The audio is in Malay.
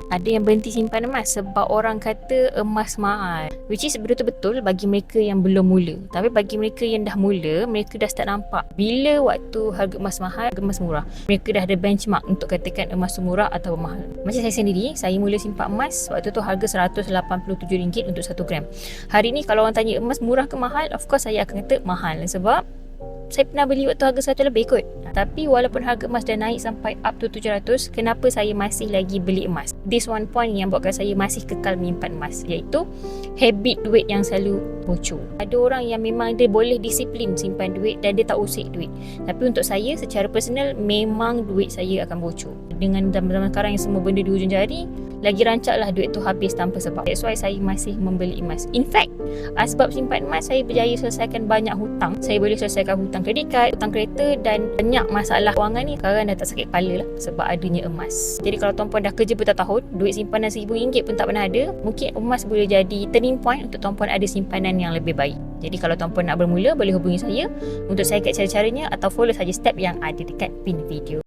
Ada yang berhenti simpan emas sebab orang kata emas mahal, which is betul-betul bagi mereka yang belum mula. Tapi bagi mereka yang dah mula, mereka dah start nampak bila waktu harga emas mahal, harga emas murah. Mereka dah ada benchmark untuk katakan emas tu murah atau mahal. Macam saya sendiri, saya mula simpan emas waktu tu harga RM187 untuk 1 gram. Hari ni kalau orang tanya emas murah ke mahal, of course saya akan kata mahal, sebab saya pernah beli waktu harga 100 lebih kot. Tapi walaupun harga emas dah naik sampai up to 700, kenapa saya masih lagi beli emas? This one point yang buatkan saya masih kekal menyimpan emas, iaitu habit duit yang selalu bocor. Ada orang yang memang dia boleh disiplin simpan duit dan dia tak usik duit. Tapi untuk saya secara personal, memang duit saya akan bocor. Dengan zaman-zaman sekarang yang semua benda di hujung jari, lagi rancaklah duit tu habis tanpa sebab. That's why saya masih membeli emas. In fact, sebab simpan emas, saya berjaya selesaikan banyak hutang. Saya boleh selesaikan hutang kredit kad, hutang kereta, dan banyak masalah kewangan ni sekarang dah tak sakit kepala lah sebab adanya emas. Jadi kalau tuan-puan dah kerja bertahun-tahun, duit simpanan RM1,000 pun tak pernah ada, mungkin emas boleh jadi turning point untuk tuan-puan ada simpanan yang lebih baik. Jadi kalau tuan-puan nak bermula, boleh hubungi saya untuk saya kat cara-caranya, atau follow saja step yang ada dekat pin video.